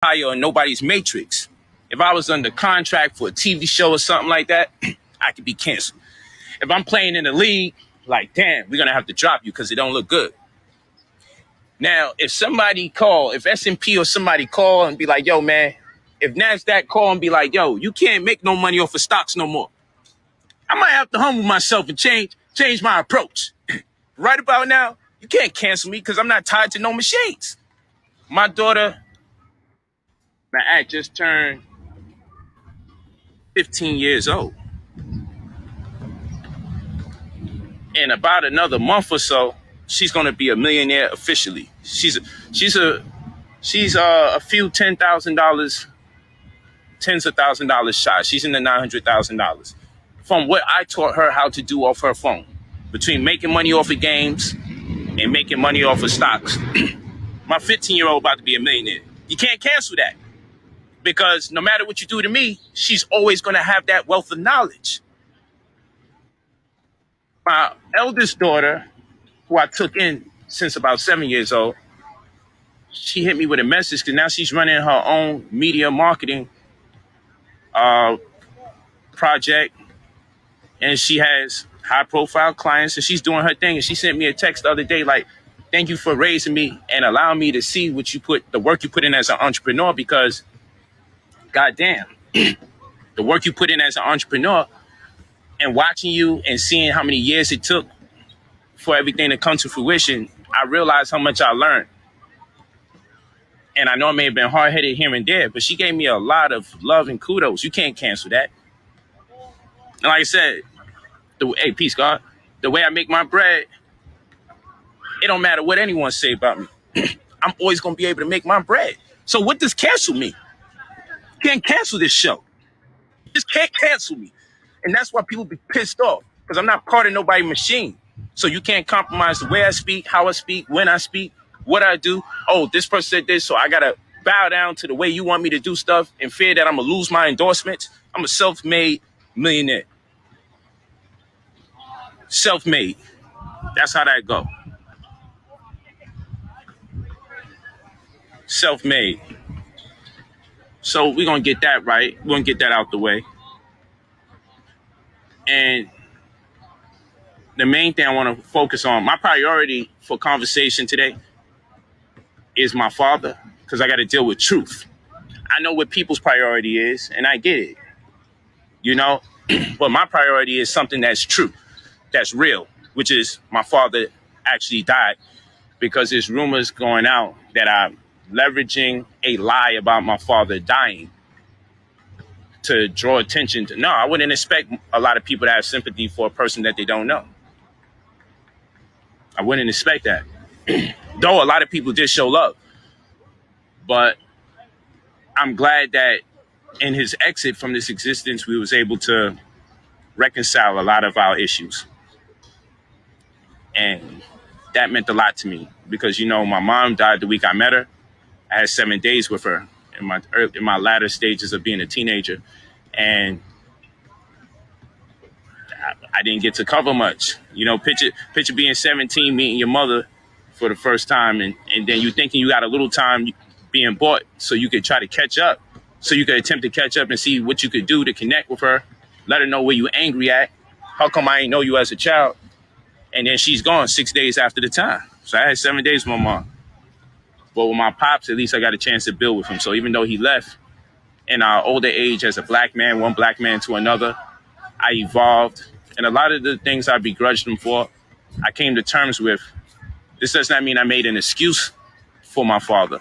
hire on nobody's matrix. If I was under contract for a TV show or something like that, I could be canceled. If I'm playing in the league, like, damn, we're going to have to drop you because it don't look good. Now, if S&P or somebody call and be like, yo, man, if NASDAQ call and be like, yo, you can't make no money off of stocks no more, I might have to humble myself and change my approach. Right about now, you can't cancel me because I'm not tied to no machines. My daughter, my act just turned 15 years old. In about another month or so, she's gonna be a millionaire officially. She's a few $10,000, tens of $1,000 shy. She's in the $900,000 from what I taught her how to do off her phone. Between making money off of games and making money off of stocks, my 15-year-old about to be a millionaire. You can't cancel that because no matter what you do to me, she's always gonna have that wealth of knowledge. My eldest daughter, who I took in since about 7 years old, she hit me with a message because now she's running her own media marketing project, and she has high profile clients and she's doing her thing. And she sent me a text the other day like, thank you for raising me and allowing me to see the work you put in as an entrepreneur, because goddamn, the work you put in as an entrepreneur and watching you and seeing how many years it took for everything to come to fruition, I realized how much I learned. And I know I may have been hard-headed here and there, but she gave me a lot of love and kudos. You can't cancel that. And like I said, hey, peace, God. The way I make my bread, it don't matter what anyone say about me. I'm always going to be able to make my bread. So what does cancel me? You can't cancel this show. You just can't cancel me. And that's why people be pissed off, because I'm not part of nobody's machine. So you can't compromise the way I speak, how I speak, when I speak, what I do. Oh, this person said this, so I got to bow down to the way you want me to do stuff in fear that I'm going to lose my endorsements. I'm a self-made millionaire. Self-made. That's how that go. Self-made. So we're going to get that right. We're going to get that out the way. And the main thing I want to focus on, my priority for conversation today is my father, because I got to deal with truth. I know what people's priority is, and I get it, but my priority is something that's true, that's real, which is my father actually died, because there's rumors going out that I'm leveraging a lie about my father dying to draw attention to. No, I wouldn't expect a lot of people to have sympathy for a person that they don't know. I wouldn't expect that. Though a lot of people did show love. But I'm glad that in his exit from this existence, we was able to reconcile a lot of our issues. And that meant a lot to me because, my mom died the week I met her. I had 7 days with her in my latter stages of being a teenager. And I didn't get to cover much. Picture being 17, meeting your mother for the first time, and then you thinking you got a little time being bought so you could try to catch up, so you could attempt to catch up and see what you could do to connect with her, let her know where you angry at. How come I ain't know you as a child? And then she's gone 6 days after the time. So I had 7 days with my mom. But with my pops, at least I got a chance to build with him. So even though he left in our older age as a black man, one black man to another, I evolved. And a lot of the things I begrudged him for, I came to terms with. This does not mean I made an excuse for my father.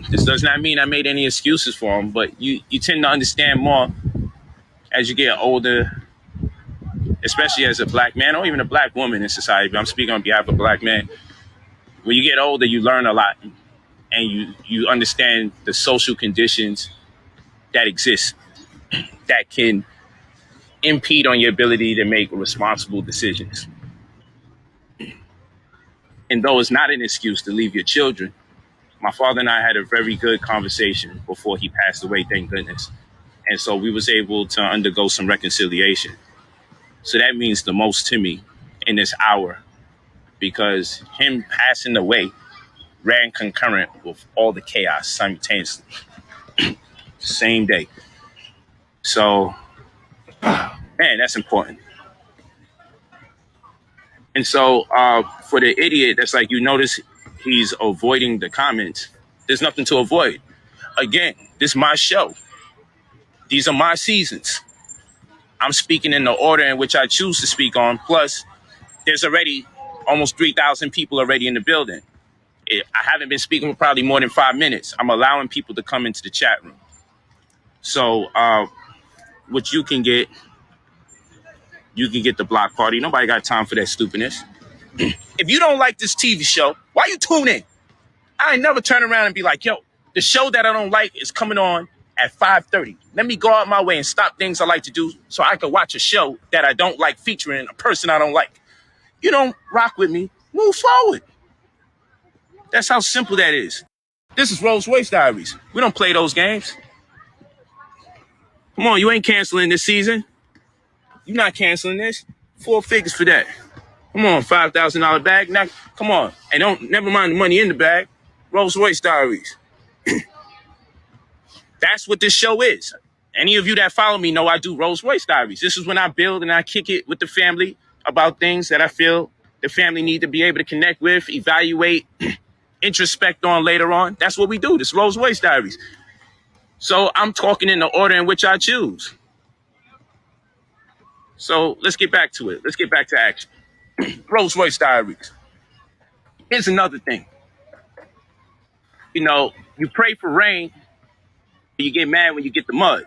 This does not mean I made any excuses for him, but you tend to understand more as you get older, especially as a black man or even a black woman in society. But I'm speaking on behalf of a black man. When you get older, you learn a lot, and you understand the social conditions that exist that can impede on your ability to make responsible decisions. And though it's not an excuse to leave your children, my father and I had a very good conversation before he passed away, thank goodness. And so we was able to undergo some reconciliation. So that means the most to me in this hour, because him passing away ran concurrent with all the chaos simultaneously, same day. So, man, that's important. And so, for the idiot that's like, you notice he's avoiding the comments. There's nothing to avoid. Again, this is my show. These are my seasons. I'm speaking in the order in which I choose to speak on. Plus, there's already almost 3,000 people already in the building. I haven't been speaking for probably more than 5 minutes. I'm allowing people to come into the chat room. So, what you can get the block party. Nobody got time for that stupidness. If you don't like this TV show, why you tune in? I ain't never turn around and be like, yo, the show that I don't like is coming on at 5:30. Let me go out my way and stop things I like to do so I can watch a show that I don't like featuring a person I don't like. You don't rock with me, move forward. That's how simple that is. This is Royce Diaries. We don't play those games. Come on, you ain't canceling this season. You're not canceling this. 4 figures for that. Come on, $5,000 bag. Now, come on. And never mind the money in the bag. Royce Diaries. That's what this show is. Any of you that follow me know I do Royce Diaries. This is when I build and I kick it with the family about things that I feel the family need to be able to connect with, evaluate, introspect on later on. That's what we do. This Royce Diaries. So I'm talking in the order in which I choose. So let's get back to it. Let's get back to action. Royce Diaries. Here's another thing. You know, you pray for rain, you get mad when you get the mud.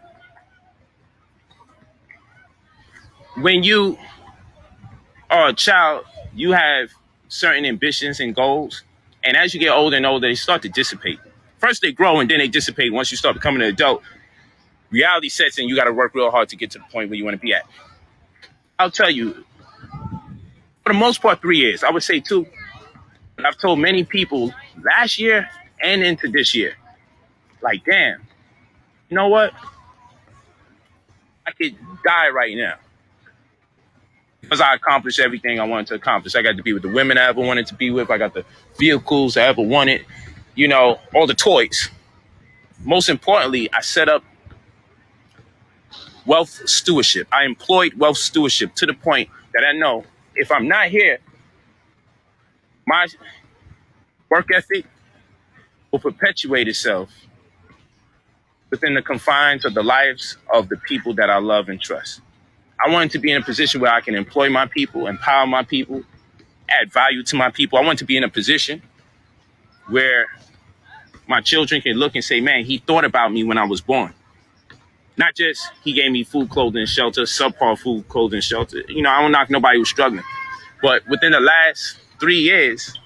When you are a child, you have certain ambitions and goals. And as you get older and older, they start to dissipate. First they grow and then they dissipate. Once you start becoming an adult, reality sets in. You got to work real hard to get to the point where you want to be at. I'll tell you, for the most part, 3 years. I would say 2. But I've told many people last year and into this year, like, damn, you know what? I could die right now because I accomplished everything I wanted to accomplish. I got to be with the women I ever wanted to be with. I got the vehicles I ever wanted, you know, all the toys. Most importantly, I set up wealth stewardship. I employed wealth stewardship to the point that I know if I'm not here, my work ethic will perpetuate itself within the confines of the lives of the people that I love and trust. I wanted to be in a position where I can employ my people, empower my people, add value to my people. I want to be in a position where my children can look and say, man, he thought about me when I was born. Not just he gave me food, clothing, and shelter, subpar food, clothing, and shelter. You know, I don't knock nobody who's struggling. But within the last 3 years,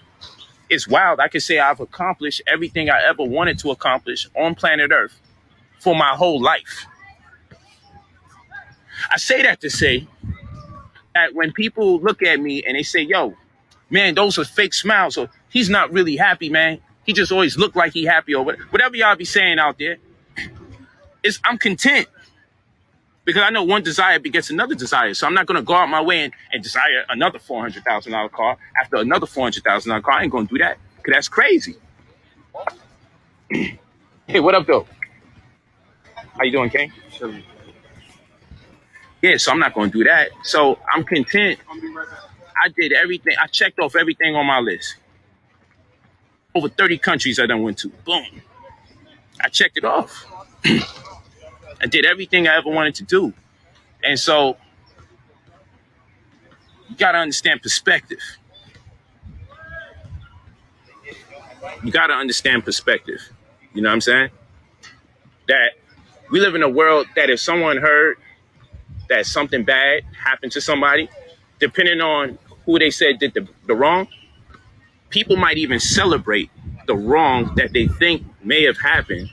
it's wild. I can say I've accomplished everything I ever wanted to accomplish on planet Earth for my whole life. I say that to say that when people look at me and they say, yo, man, those are fake smiles, or he's not really happy, man. He just always look like he happy, or whatever y'all be saying out there. I'm content because I know one desire begets another desire. So I'm not going to go out my way and desire another $400,000 car after another $400,000 car. I ain't going to do that because that's crazy. Hey, what up, though? How you doing, King? Yeah, so I'm not going to do that. So I'm content. I did everything. I checked off everything on my list. Over 30 countries I done went to. Boom. I checked it off. I did everything I ever wanted to do. And so you got to understand perspective. You got to understand perspective. You know what I'm saying? That we live in a world that if someone heard that something bad happened to somebody, depending on who they said did the wrong, people might even celebrate the wrong that they think may have happened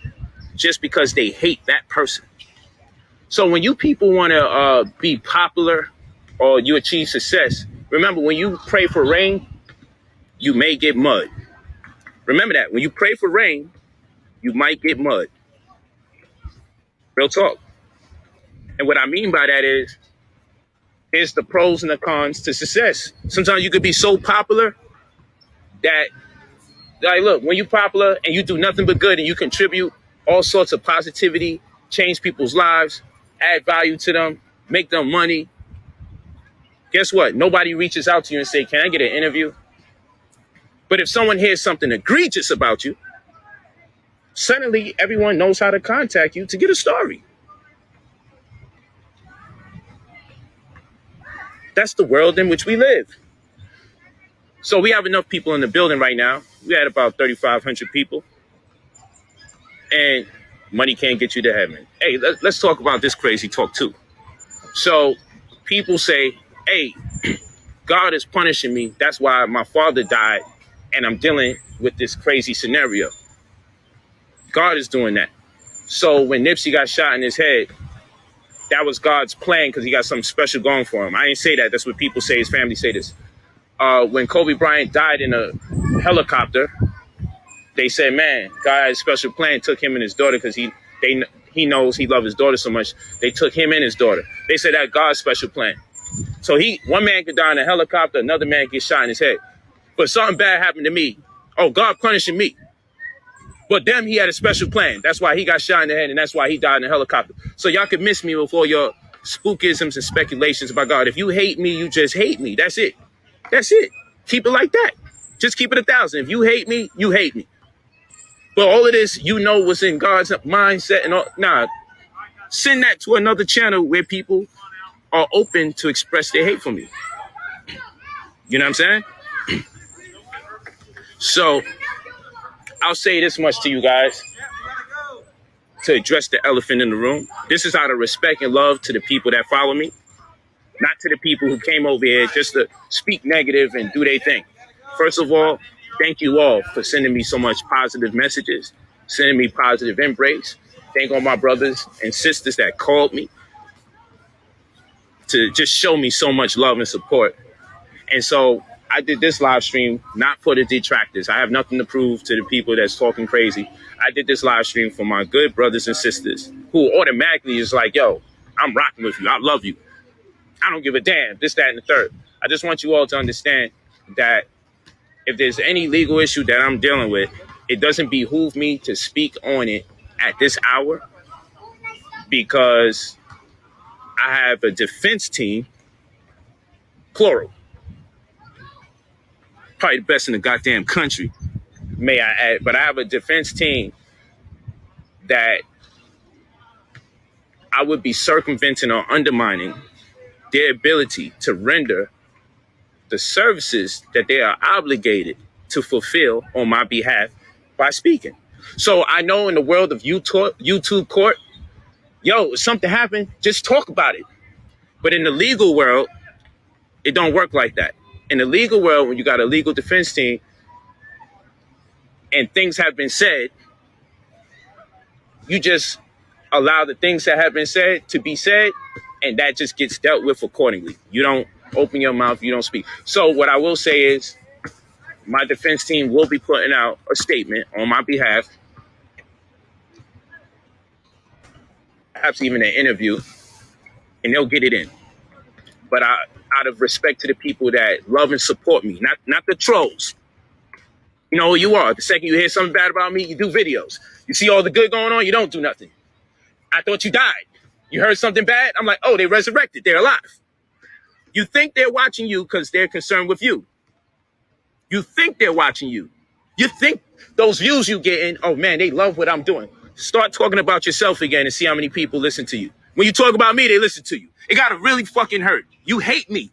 just because they hate that person. So when you people want to be popular or you achieve success, remember when you pray for rain, you may get mud. Remember that. When you pray for rain, you might get mud. Real talk. And what I mean by that is, here's the pros and the cons to success. Sometimes you could be so popular that Like, look, when you popular and you do nothing but good and you contribute all sorts of positivity, change people's lives, add value to them, make them money, guess what? Nobody reaches out to you and say, can I get an interview? But if someone hears something egregious about you, suddenly everyone knows how to contact you to get a story. That's the world in which we live. So we have enough people in the building right now. We had about 3,500 people. And money can't get you to heaven. Hey, let's talk about this crazy talk too. So people say, hey, God is punishing me. That's why my father died. And I'm dealing with this crazy scenario. God is doing that. So when Nipsey got shot in his head, that was God's plan because he got something special going for him. I didn't say that. That's what people say. His family say this. When Kobe Bryant died in a helicopter, they said, man, God had a special plan, took him and his daughter because he knows he loved his daughter so much. They took him and his daughter. They said that God's special plan. So one man could die in a helicopter, another man gets shot in his head. But something bad happened to me. Oh, God punishing me. But them, he had a special plan. That's why he got shot in the head, and that's why he died in a helicopter. So y'all can miss me with all your spookisms and speculations about God. If you hate me, you just hate me. That's it. That's it. Keep it like that. Just keep it 1,000. If you hate me, you hate me. But all of this, you know what's in God's mindset and all. Nah, send that to another channel where people are open to express their hate for me. You know what I'm saying? So I'll say this much to you guys to address the elephant in the room. This is out of respect and love to the people that follow me, not to the people who came over here just to speak negative and do their thing. First of all, thank you all for sending me so much positive messages, sending me positive embrace. Thank all my brothers and sisters that called me to just show me so much love and support. And so I did this live stream not for the detractors. I have nothing to prove to the people that's talking crazy. I did this live stream for my good brothers and sisters who automatically is like, yo, I'm rocking with you. I love you. I don't give a damn. This, that, and the third. I just want you all to understand that if there's any legal issue that I'm dealing with, it doesn't behoove me to speak on it at this hour because I have a defense team, plural. Probably the best in the goddamn country, may I add. But I have a defense team that I would be circumventing or undermining their ability to render the services that they are obligated to fulfill on my behalf by speaking. So I know in the world of YouTube court, yo, if something happened, just talk about it. But in the legal world, it don't work like that. In the legal world, when you got a legal defense team and things have been said, you just allow the things that have been said to be said, and that just gets dealt with accordingly. You don't open your mouth, you don't speak. So what I will say is my defense team will be putting out a statement on my behalf, perhaps even an interview, and they'll get it in. But out of respect to the people that love and support me, not the trolls. You know who you are. The second you hear something bad about me, you do videos. You see all the good going on, you don't do nothing. I thought you died. You heard something bad? I'm like, oh, they resurrected. They're alive. You think they're watching you because they're concerned with you. You think they're watching you. You think those views you getting, oh man, they love what I'm doing. Start talking about yourself again and see how many people listen to you. When you talk about me, they listen to you. It gotta really fucking hurt. You hate me,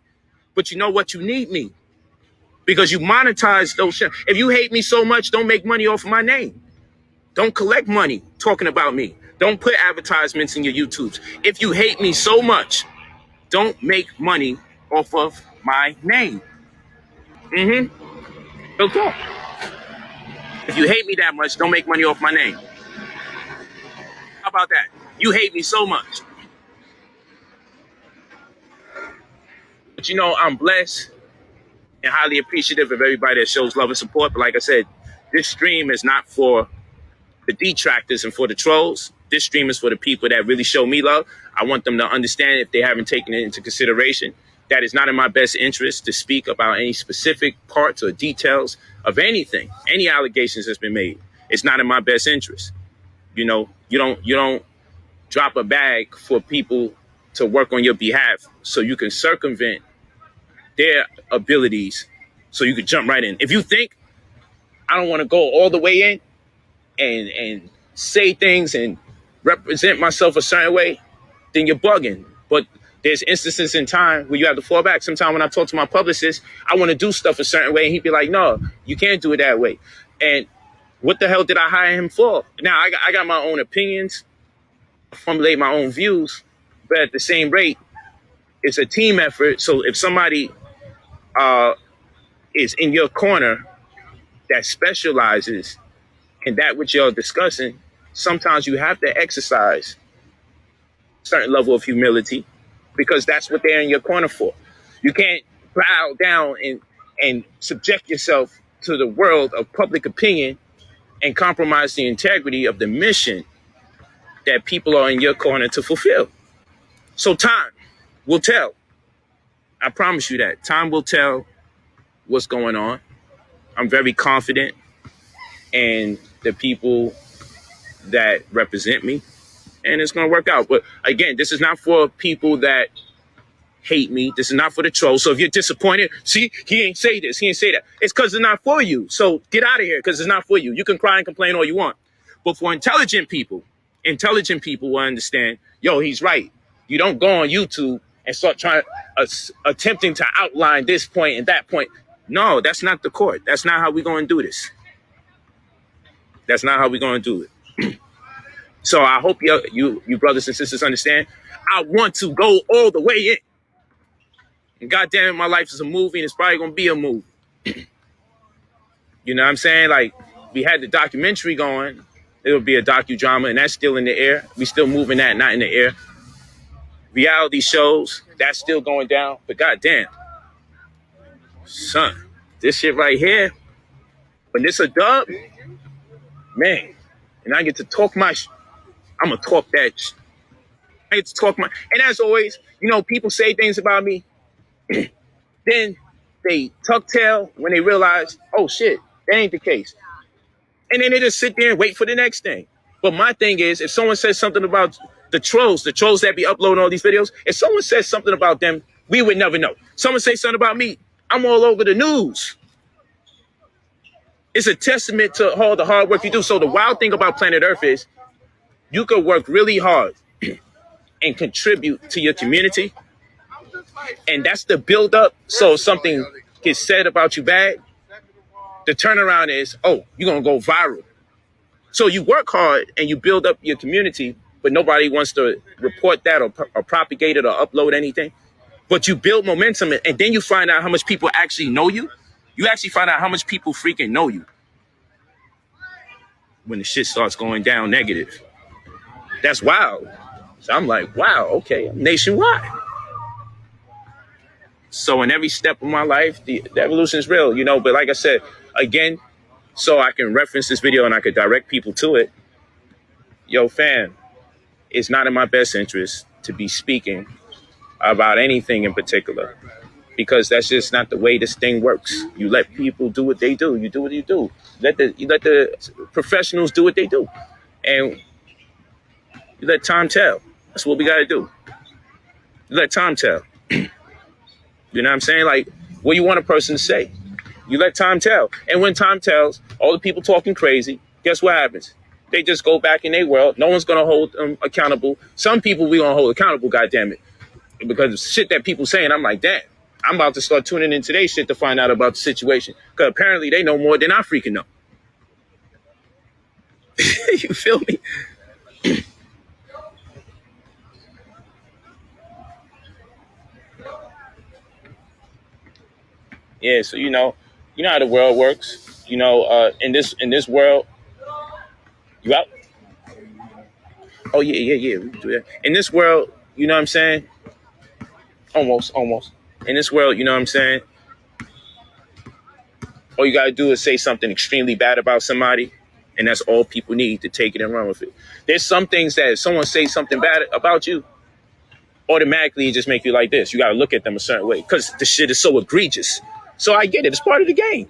but you know what? You need me because you monetize those shit. If you hate me so much, don't make money off of my name. Don't collect money talking about me. Don't put advertisements in your YouTubes. If you hate me so much, don't make money off of my name. Real talk. If you hate me that much, don't make money off my name. How about that? You hate me so much. But you know, I'm blessed and highly appreciative of everybody that shows love and support. But like I said, this stream is not for the detractors and for the trolls. This stream is for the people that really show me love. I want them to understand, if they haven't taken it into consideration, that it's not in my best interest to speak about any specific parts or details of anything, any allegations that's been made. It's not in my best interest. You know, you don't drop a bag for people to work on your behalf so you can circumvent their abilities so you can jump right in. If you think I don't want to go all the way in and say things and represent myself a certain way, then you're bugging. But there's instances in time where you have to fall back. Sometimes when I talk to my publicist, I want to do stuff a certain way, and he'd be like, no, you can't do it that way. And what the hell did I hire him for? Now, I got my own opinions, formulate my own views, but at the same rate, it's a team effort. So if somebody is in your corner that specializes in that which you're discussing, sometimes you have to exercise a certain level of humility, because that's what they're in your corner for. You can't bow down and subject yourself to the world of public opinion and compromise the integrity of the mission that people are in your corner to fulfill. So time will tell. I promise you that. Time will tell what's going on. I'm very confident in the people that represent me, and it's going to work out. But again, this is not for people that hate me. This is not for the trolls. So if you're disappointed, see, he ain't say this, he ain't say that. It's because it's not for you. So get out of here, because it's not for you. You can cry and complain all you want. But for intelligent people will understand, yo, he's right. You don't go on YouTube and start attempting to outline this point and that point. No, that's not the court. That's not how we're going to do this. That's not how we're going to do it. So I hope you brothers and sisters understand. I want to go all the way in. And goddamn it, my life is a movie, and it's probably going to be a movie. You know what I'm saying? Like, we had the documentary going. It'll be a docudrama, and that's still in the air. We still moving that, not in the air. Reality shows, that's still going down. But goddamn, son, this shit right here, when this a dub, man, and I get to talk my I'm going to talk that I get to talk my, and as always, you know, people say things about me, then they tuck tail when they realize, oh shit, that ain't the case. And then they just sit there and wait for the next thing. But my thing is, if someone says something about the trolls that be uploading all these videos, if someone says something about them, we would never know. Someone say something about me, I'm all over the news. It's a testament to all the hard work you do. So the wild thing about planet Earth is you could work really hard and contribute to your community. And that's the build up. So if something gets said about you bad, the turnaround is, oh, you're going to go viral. So you work hard and you build up your community, but nobody wants to report that or propagate it or upload anything. But you build momentum, and then you find out how much people actually know you. You actually find out how much people freaking know you when the shit starts going down negative. That's wild. So I'm like, wow, okay, I'm nationwide. So in every step of my life, the evolution is real, you know. But like I said, again, so I can reference this video and I could direct people to it. Yo, fam, it's not in my best interest to be speaking about anything in particular, because that's just not the way this thing works. You let people do what they do. You do what you do. You let the professionals do what they do, and you let time tell. That's what we got to do. You let time tell. You know what I'm saying? Like, what do you want a person to say? You let time tell. And when time tells, all the people talking crazy, guess what happens? They just go back in their world. No one's going to hold them accountable. Some people we going to hold accountable, goddammit. Because of shit that people saying, I'm like, damn, I'm about to start tuning into their shit to find out about the situation. Because apparently they know more than I freaking know. You feel me? Yeah, so you know how the world works. You know, in this world, you out? Oh yeah. We can do that. In this world, you know what I'm saying? Almost. In this world, you know what I'm saying? All you gotta do is say something extremely bad about somebody, and that's all people need to take it and run with it. There's some things that if someone says something bad about you, automatically it just make you like this. You got to look at them a certain way because the shit is so egregious. So I get it. It's part of the game.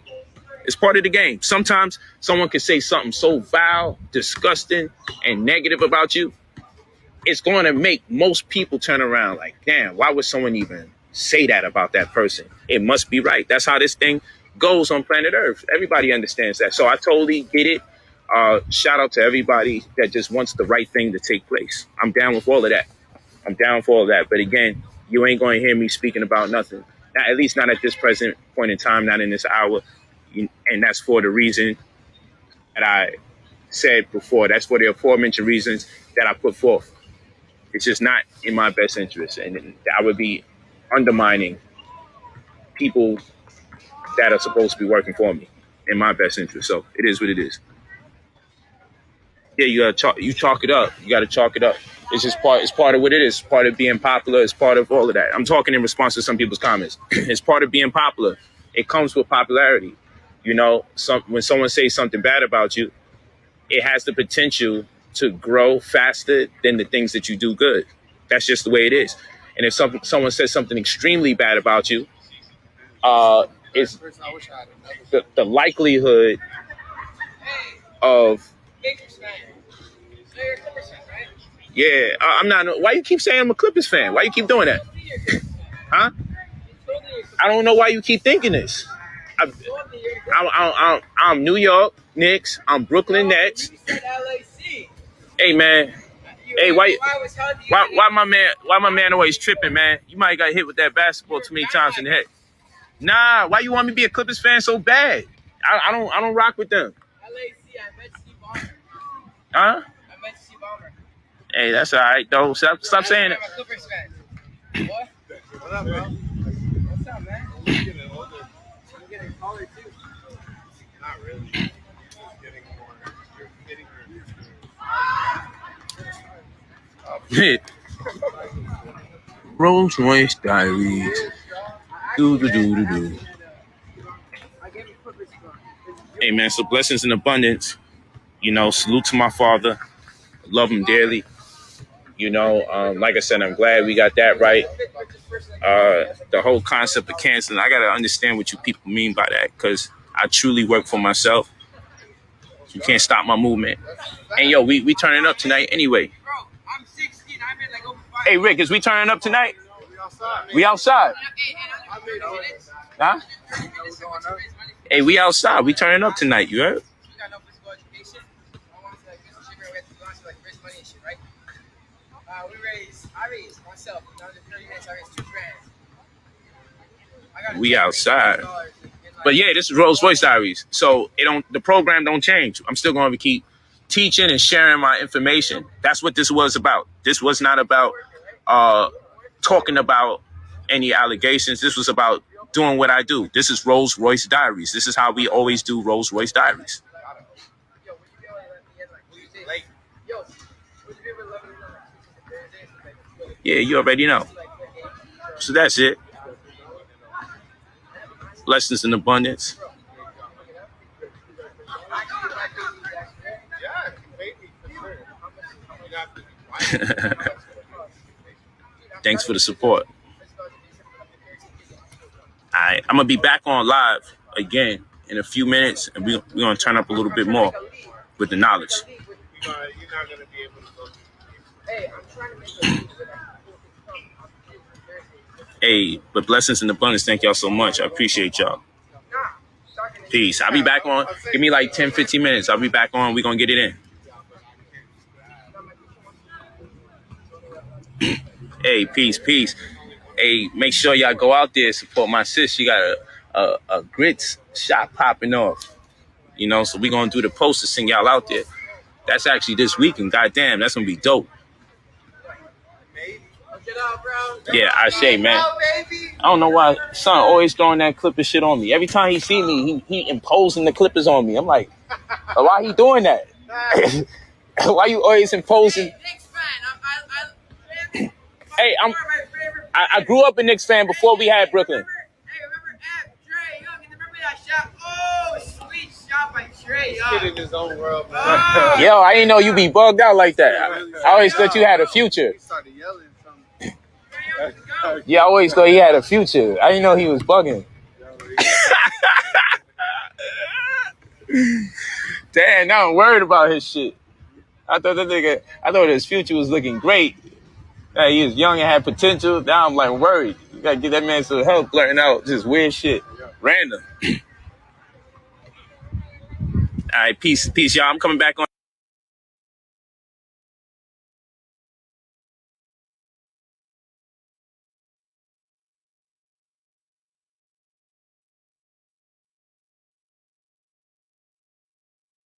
It's part of the game. Sometimes someone can say something so vile, disgusting, and negative about you. It's going to make most people turn around like, damn, why would someone even say that about that person? It must be right. That's how this thing goes on planet Earth. Everybody understands that. So I totally get it. Shout out to everybody that just wants the right thing to take place. I'm down with all of that. I'm down for all of that. But again, you ain't going to hear me speaking about nothing. Not, at least not at this present point in time, not in this hour. And that's for the reason that I said before. That's for the aforementioned reasons that I put forth. It's just not in my best interest. And I would be undermining people that are supposed to be working for me in my best interest. So it is what it is. Yeah, you chalk it up. You got to chalk it up. It's just it's part of what it is. It's part of being popular. It's part of all of that. I'm talking in response to some people's comments. It's part of being popular. It comes with popularity. You know, when someone says something bad about you, it has the potential to grow faster than the things that you do good. That's just the way it is. And if someone says something extremely bad about you, it's the likelihood of I'm not. Why you keep saying I'm a Clippers fan? Why you keep doing that? Huh? I don't know why you keep thinking this. I'm New York Knicks. I'm Brooklyn Nets. Hey man. Hey, why my man always tripping, man? You might got hit with that basketball too many times in the head. Nah, why you want me to be a Clippers fan so bad? I don't rock with them. I met Steve Ballmer. Huh? I met Steve Ballmer. Hey, that's all right though. Stop saying it. I'm a Clippers fan. What? What up, bro? What's up, man? I'm getting older. I'm getting taller too. Not really. Just getting more. You're getting Royce Diaries. Do. Hey man, so blessings in abundance. You know, salute to my father. Love him dearly. You know, like I said, I'm glad we got that right. The whole concept of canceling, I gotta understand what you people mean by that, because I truly work for myself. You can't stop my movement. And yo, we turning up tonight anyway. Hey Rick, is we turning up tonight? We outside. Huh? Hey, we outside. We turning up tonight. You heard? We outside. But yeah, this is Royce Diaries. So the program don't change. I'm still going to keep teaching and sharing my information. That's what this was about. This was not about talking about any allegations. This was about doing what I do. This is Royce Diaries. This is how we always do Royce Diaries. Yeah, you already know. So that's it. Blessings in abundance. Thanks for the support. All right, I'm going to be back on live again in a few minutes, and we're going to turn up a little bit more with the knowledge. You're not going to be able to go. Hey, but blessings in abundance. Thank y'all so much. I appreciate y'all. Peace. I'll be back on. Give me like 10, 15 minutes. I'll be back on. We're going to get it in. Hey, peace. Hey, make sure y'all go out there, support my sis. She got a grits shop popping off. You know, so we're going to do the post to send y'all out there. That's actually this weekend. Goddamn, that's going to be dope. Yeah, I say, man. I don't know why son always throwing that Clipper shit on me. Every time he see me, he imposing the Clippers on me. I'm like, why he doing that? Why you always imposing? Hey, I grew up a Knicks fan before we had Brooklyn. Kid in his own world, man. Yo, I didn't know you be bugged out like that. I always thought you had a future. Yeah, I always thought he had a future. I didn't know he was bugging. Damn, now I'm worried about his shit. I thought his future was looking great. He was young and had potential. Now I'm like worried. You gotta get that man some help blurting out just weird shit. Random. All right, peace, y'all. I'm coming back on.